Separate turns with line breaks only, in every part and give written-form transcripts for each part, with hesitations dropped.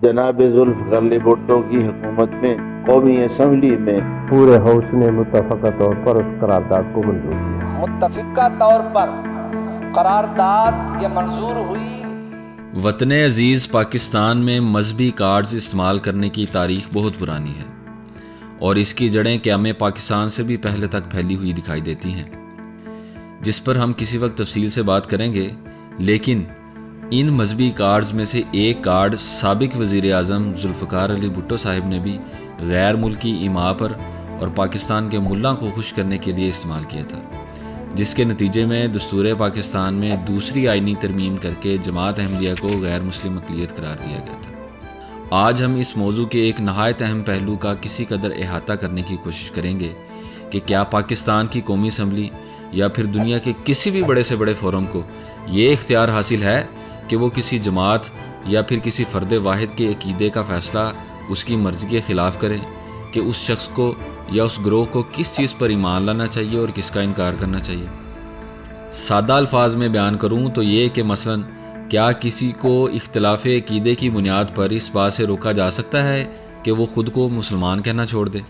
جناب ذوالفقار علی بھٹو کی حکومت میں قومی اسمبلی میں
پورے ہاؤس نے متفقہ طور پر اس قرارداد کو منظور کیا۔
متفقہ طور پر قرارداد یہ منظور ہوئی۔
وطن عزیز پاکستان میں مذہبی کارڈز استعمال کرنے کی تاریخ بہت پرانی ہے اور اس کی جڑیں قیام پاکستان سے بھی پہلے تک پھیلی ہوئی دکھائی دیتی ہیں، جس پر ہم کسی وقت تفصیل سے بات کریں گے۔ لیکن ان مذہبی کارڈز میں سے ایک کارڈ سابق وزیر اعظم ذوالفقار علی بھٹو صاحب نے بھی غیر ملکی ایما پر اور پاکستان کے ملا کو خوش کرنے کے لیے استعمال کیا تھا، جس کے نتیجے میں دستور پاکستان میں دوسری آئینی ترمیم کر کے جماعت احمدیہ کو غیر مسلم اقلیت قرار دیا گیا تھا۔ آج ہم اس موضوع کے ایک نہایت اہم پہلو کا کسی قدر احاطہ کرنے کی کوشش کریں گے کہ کیا پاکستان کی قومی اسمبلی یا پھر دنیا کے کسی بھی بڑے سے بڑے فورم کو یہ اختیار حاصل ہے کہ وہ کسی جماعت یا پھر کسی فرد واحد کے عقیدے کا فیصلہ اس کی مرضی کے خلاف کرے کہ اس شخص کو یا اس گروہ کو کس چیز پر ایمان لانا چاہیے اور کس کا انکار کرنا چاہیے۔ سادہ الفاظ میں بیان کروں تو یہ کہ مثلا کیا کسی کو اختلاف عقیدے کی بنیاد پر اس بات سے روکا جا سکتا ہے کہ وہ خود کو مسلمان کہنا چھوڑ دے؟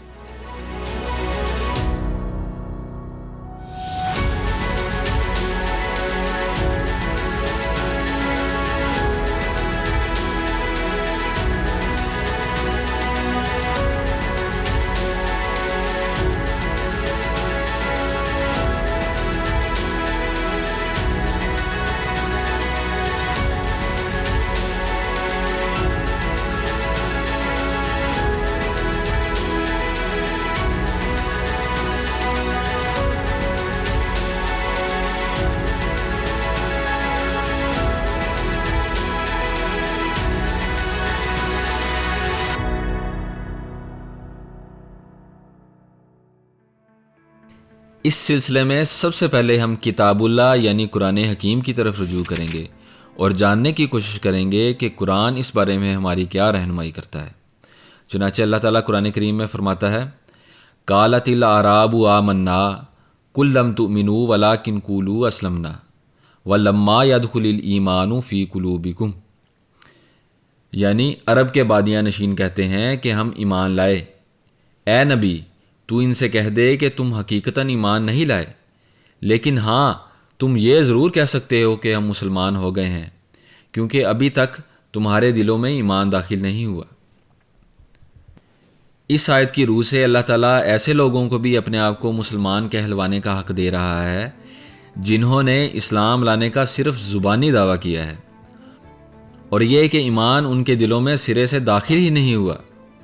اس سلسلے میں سب سے پہلے ہم کتاب اللہ یعنی قرآن حکیم کی طرف رجوع کریں گے اور جاننے کی کوشش کریں گے کہ قرآن اس بارے میں ہماری کیا رہنمائی کرتا ہے۔ چنانچہ اللہ تعالیٰ قرآن کریم میں فرماتا ہے، قالت الاعراب آمنا قل لم تؤمنوا ولکن قولوا اسلمنا ولما يدخل الایمان فی قلوبکم، یعنی عرب کے بادیہ نشین کہتے ہیں کہ ہم ایمان لائے۔ اے نبی، تو ان سے کہہ دے کہ تم حقیقتاً ایمان نہیں لائے، لیکن ہاں تم یہ ضرور کہہ سکتے ہو کہ ہم مسلمان ہو گئے ہیں، کیونکہ ابھی تک تمہارے دلوں میں ایمان داخل نہیں ہوا۔ اس آیت کی روح سے اللہ تعالیٰ ایسے لوگوں کو بھی اپنے آپ کو مسلمان کہلوانے کا حق دے رہا ہے جنہوں نے اسلام لانے کا صرف زبانی دعویٰ کیا ہے، اور یہ کہ ایمان ان کے دلوں میں سرے سے داخل ہی نہیں ہوا۔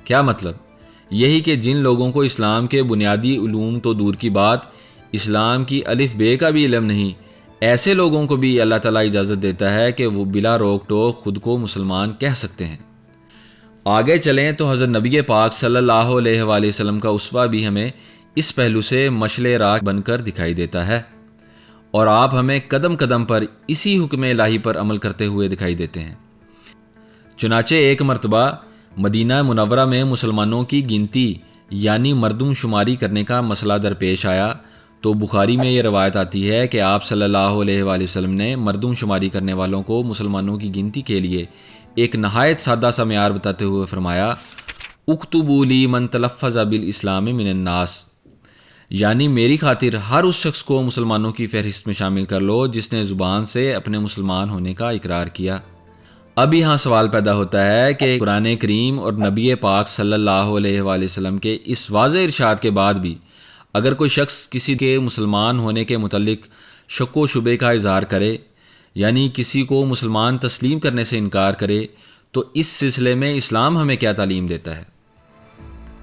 کیا مطلب؟ یہی کہ جن لوگوں کو اسلام کے بنیادی علوم تو دور کی بات، اسلام کی الف بے کا بھی علم نہیں، ایسے لوگوں کو بھی اللہ تعالیٰ اجازت دیتا ہے کہ وہ بلا روک ٹوک خود کو مسلمان کہہ سکتے ہیں۔ آگے چلیں تو حضرت نبی پاک صلی اللہ علیہ وآلہ وسلم کا اسوہ بھی ہمیں اس پہلو سے مشعل راہ بن کر دکھائی دیتا ہے، اور آپ ہمیں قدم قدم پر اسی حکم الہی پر عمل کرتے ہوئے دکھائی دیتے ہیں۔ چنانچہ ایک مرتبہ مدینہ منورہ میں مسلمانوں کی گنتی یعنی مردم شماری کرنے کا مسئلہ درپیش آیا تو بخاری میں یہ روایت آتی ہے کہ آپ صلی اللہ علیہ وآلہ وسلم نے مردم شماری کرنے والوں کو مسلمانوں کی گنتی کے لیے ایک نہایت سادہ سا معیار بتاتے ہوئے فرمایا، اکتبوا لی من تلفظ بالاسلام من الناس، یعنی میری خاطر ہر اس شخص کو مسلمانوں کی فہرست میں شامل کر لو جس نے زبان سے اپنے مسلمان ہونے کا اقرار کیا۔ اب یہاں سوال پیدا ہوتا ہے کہ قرآن کریم اور نبی پاک صلی اللہ علیہ وآلہ وسلم کے اس واضح ارشاد کے بعد بھی اگر کوئی شخص کسی کے مسلمان ہونے کے متعلق شک و شبے کا اظہار کرے، یعنی کسی کو مسلمان تسلیم کرنے سے انکار کرے، تو اس سلسلے میں اسلام ہمیں کیا تعلیم دیتا ہے؟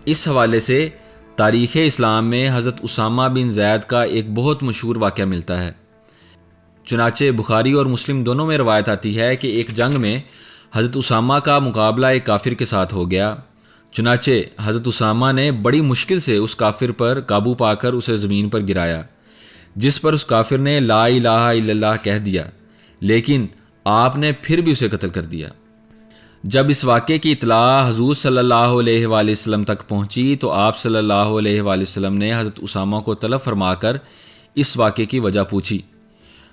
اس حوالے سے تاریخ اسلام میں حضرت اسامہ بن زید کا ایک بہت مشہور واقعہ ملتا ہے۔ چنانچہ بخاری اور مسلم دونوں میں روایت آتی ہے کہ ایک جنگ میں حضرت اسامہ کا مقابلہ ایک کافر کے ساتھ ہو گیا۔ چنانچہ حضرت اسامہ نے بڑی مشکل سے اس کافر پر قابو پا کر اسے زمین پر گرایا، جس پر اس کافر نے لا الہ الا اللہ کہہ دیا، لیکن آپ نے پھر بھی اسے قتل کر دیا۔ جب اس واقعے کی اطلاع حضور صلی اللہ علیہ وآلہ وسلم تک پہنچی تو آپ صلی اللہ علیہ وآلہ وسلم نے حضرت اسامہ کو طلب فرما کر اس واقعے کی وجہ پوچھی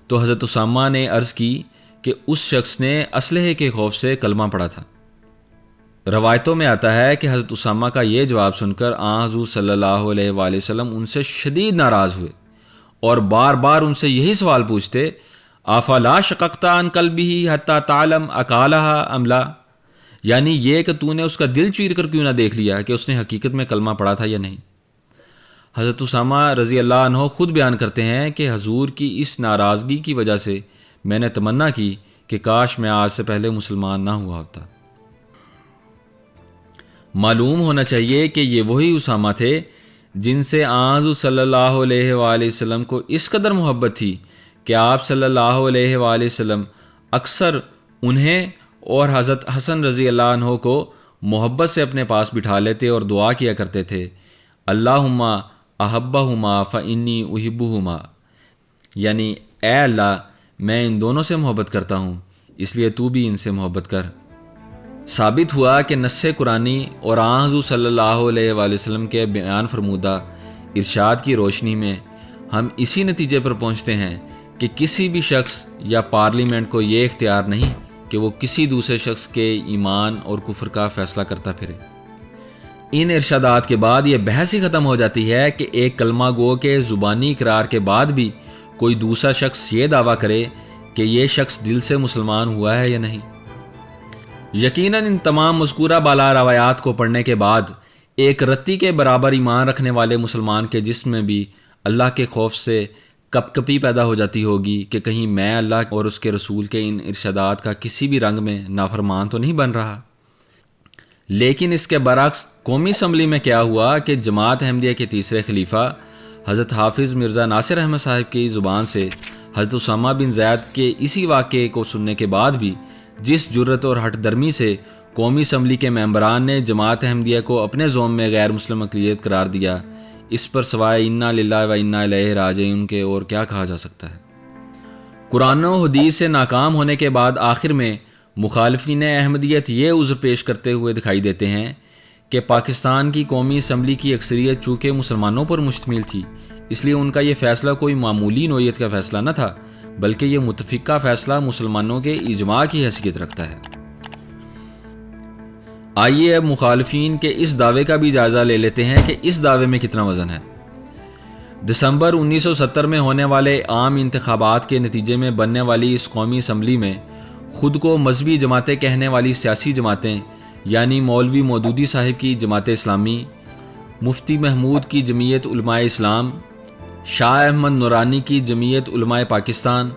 تو حضرت اسامہ نے عرض کی کہ اس شخص نے اسلحے کے خوف سے کلمہ پڑھا تھا۔ روایتوں میں آتا ہے کہ حضرت اسامہ کا یہ جواب سن کر آن حضور صلی اللہ علیہ وآلہ وسلم ان سے شدید ناراض ہوئے اور بار بار ان سے یہی سوال پوچھتے، افلا شققت عن قلبہ حتی تعلم اقالہا ام لا، یعنی یہ کہ تو نے اس کا دل چیر کر کیوں نہ دیکھ لیا کہ اس نے حقیقت میں کلمہ پڑھا تھا یا نہیں۔ حضرت اسامہ رضی اللہ عنہ خود بیان کرتے ہیں کہ حضور کی اس ناراضگی کی وجہ سے میں نے تمنا کی کہ کاش میں آج سے پہلے مسلمان نہ ہوا ہوتا۔ معلوم ہونا چاہیے کہ یہ وہی اسامہ تھے جن سے آن حضور صلی اللہ علیہ وآلہ وسلم کو اس قدر محبت تھی کہ آپ صلی اللہ علیہ وآلہ وسلم اکثر انہیں اور حضرت حسن رضی اللہ عنہ کو محبت سے اپنے پاس بٹھا لیتے اور دعا کیا کرتے تھے، اللہم احبہما فانی احبہما، یعنی اے اللہ میں ان دونوں سے محبت کرتا ہوں اس لیے تو بھی ان سے محبت کر۔ ثابت ہوا کہ نص قرآنی اور آن حضور صلی اللہ علیہ وآلہ وسلم کے بیان فرمودہ ارشاد کی روشنی میں ہم اسی نتیجے پر پہنچتے ہیں کہ کسی بھی شخص یا پارلیمنٹ کو یہ اختیار نہیں کہ وہ کسی دوسرے شخص کے ایمان اور کفر کا فیصلہ کرتا پھرے۔ ان ارشادات کے بعد یہ بحث ہی ختم ہو جاتی ہے کہ ایک کلمہ گو کے زبانی اقرار کے بعد بھی کوئی دوسرا شخص یہ دعویٰ کرے کہ یہ شخص دل سے مسلمان ہوا ہے یا نہیں۔ یقیناً ان تمام مذکورہ بالا روایات کو پڑھنے کے بعد ایک رتی کے برابر ایمان رکھنے والے مسلمان کے جسم میں بھی اللہ کے خوف سے کپ کپی پیدا ہو جاتی ہوگی کہ کہیں میں اللہ اور اس کے رسول کے ان ارشادات کا کسی بھی رنگ میں نافرمان تو نہیں بن رہا۔ لیکن اس کے برعکس قومی اسمبلی میں کیا ہوا کہ جماعت احمدیہ کے تیسرے خلیفہ حضرت حافظ مرزا ناصر احمد صاحب کی زبان سے حضرت اسامہ بن زید کے اسی واقعے کو سننے کے بعد بھی جس جرت اور ہٹ درمی سے قومی اسمبلی کے ممبران نے جماعت احمدیہ کو اپنے زوم میں غیر مسلم اقلیت قرار دیا، اس پر سوائے انا للہ و انا الیہ راجعون کے اور کیا کہا جا سکتا ہے۔ قرآن و حدیث سے ناکام ہونے کے بعد آخر میں مخالفین احمدیت یہ عذر پیش کرتے ہوئے دکھائی دیتے ہیں کہ پاکستان کی قومی اسمبلی کی اکثریت چونکہ مسلمانوں پر مشتمل تھی اس لیے ان کا یہ فیصلہ کوئی معمولی نوعیت کا فیصلہ نہ تھا بلکہ یہ متفقہ فیصلہ مسلمانوں کے اجماع کی حیثیت رکھتا ہے۔ آئیے اب مخالفین کے اس دعوے کا بھی جائزہ لے لیتے ہیں کہ اس دعوے میں کتنا وزن ہے۔ دسمبر 1970 میں ہونے والے عام انتخابات کے نتیجے میں بننے والی اس قومی اسمبلی میں خود کو مذہبی جماعتیں کہنے والی سیاسی جماعتیں یعنی مولوی مودودی صاحب کی جماعت اسلامی، مفتی محمود کی جمعیت علماء اسلام، شاہ احمد نورانی کی جمعیت علماء پاکستان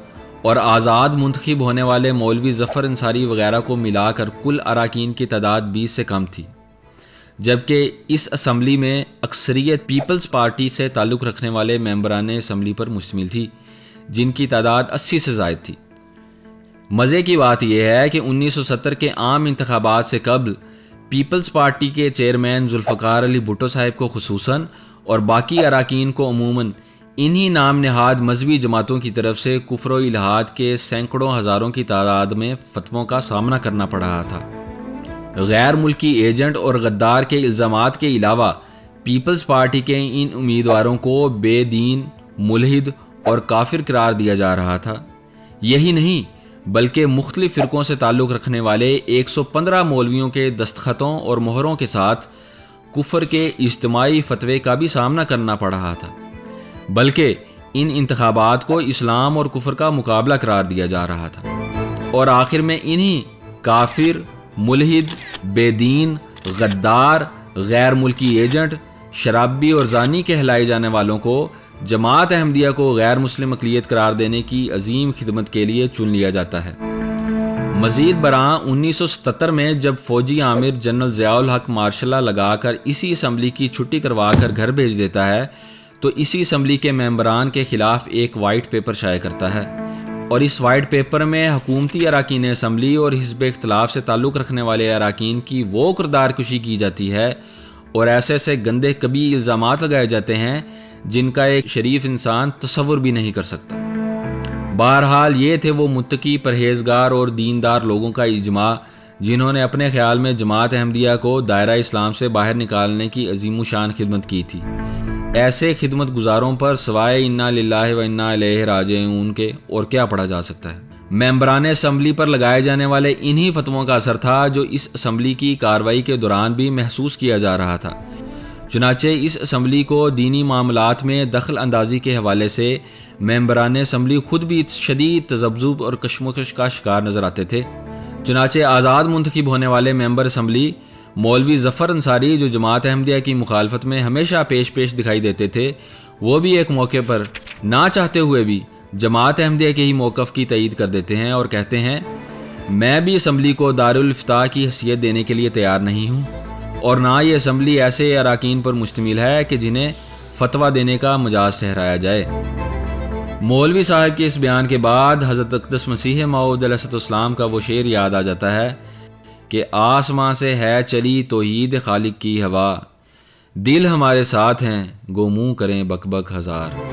اور آزاد منتخب ہونے والے مولوی ظفر انصاری وغیرہ کو ملا کر کل اراکین کی تعداد 20 سے کم تھی، جبکہ اس اسمبلی میں اکثریت پیپلز پارٹی سے تعلق رکھنے والے ممبران اسمبلی پر مشتمل تھی جن کی تعداد 80 سے زائد تھی۔ مزے کی بات یہ ہے کہ 1970 کے عام انتخابات سے قبل پیپلز پارٹی کے چیئرمین ذوالفقار علی بھٹو صاحب کو خصوصاً اور باقی اراکین کو عموماً انہی نام نہاد مذہبی جماعتوں کی طرف سے کفر و الحاد کے سینکڑوں ہزاروں کی تعداد میں فتووں کا سامنا کرنا پڑ رہا تھا۔ غیر ملکی ایجنٹ اور غدار کے الزامات کے علاوہ پیپلز پارٹی کے ان امیدواروں کو بے دین، ملحد اور کافر قرار دیا جا رہا تھا۔ یہی نہیں بلکہ مختلف فرقوں سے تعلق رکھنے والے 115 مولویوں کے دستخطوں اور مہروں کے ساتھ کفر کے اجتماعی فتوے کا بھی سامنا کرنا پڑ رہا تھا، بلکہ ان انتخابات کو اسلام اور کفر کا مقابلہ قرار دیا جا رہا تھا، اور آخر میں انہی کافر، ملحد، بے دین، غدار، غیر ملکی ایجنٹ، شرابی اور زانی کہلائے جانے والوں کو جماعت احمدیہ کو غیر مسلم اقلیت قرار دینے کی عظیم خدمت کے لیے چن لیا جاتا ہے۔ مزید برآں 1977 میں جب فوجی عامر جنرل ضیاء الحق مارشل لا لگا کر اسی اسمبلی کی چھٹی کروا کر گھر بھیج دیتا ہے تو اسی اسمبلی کے ممبران کے خلاف ایک وائٹ پیپر شائع کرتا ہے، اور اس وائٹ پیپر میں حکومتی اراکین اسمبلی اور حزب اختلاف سے تعلق رکھنے والے اراکین کی وہ کردار کشی کی جاتی ہے اور ایسے ایسے گندے کبھی الزامات لگائے جاتے ہیں جن کا ایک شریف انسان تصور بھی نہیں کر سکتا۔ بہرحال یہ تھے وہ متقی، پرہیزگار اور دیندار لوگوں کا اجماع جنہوں نے اپنے خیال میں جماعت احمدیہ کو دائرہ اسلام سے باہر نکالنے کی عظیم الشان خدمت کی تھی۔ ایسے خدمت گزاروں پر سوائے انا للہ و انا الیہ راجعون کے اور کیا پڑھا جا سکتا ہے۔ ممبران اسمبلی پر لگائے جانے والے انہی فتووں کا اثر تھا جو اس اسمبلی کی کارروائی کے دوران بھی محسوس کیا جا رہا تھا۔ چنانچہ اس اسمبلی کو دینی معاملات میں دخل اندازی کے حوالے سے ممبران اسمبلی خود بھی شدید تذبذب اور کشمکش کا شکار نظر آتے تھے۔ چنانچہ آزاد منتخب ہونے والے ممبر اسمبلی مولوی ظفر انصاری، جو جماعت احمدیہ کی مخالفت میں ہمیشہ پیش دکھائی دیتے تھے، وہ بھی ایک موقع پر نہ چاہتے ہوئے بھی جماعت احمدیہ کے ہی موقف کی تائید کر دیتے ہیں اور کہتے ہیں میں بھی اسمبلی کو دارالفتاء کی حیثیت دینے کے لیے تیار نہیں ہوں، اور نہ یہ اسمبلی ایسے اراکین پر مشتمل ہے کہ جنہیں فتویٰ دینے کا مجاز ٹھہرایا جائے۔ مولوی صاحب کے اس بیان کے بعد حضرت اقدس مسیح موعود علیہ السلام کا وہ شعر یاد آ جاتا ہے کہ آسماں سے ہے چلی توحید خالق کی ہوا، دل ہمارے ساتھ ہیں گو منہ کریں بک بک ہزار۔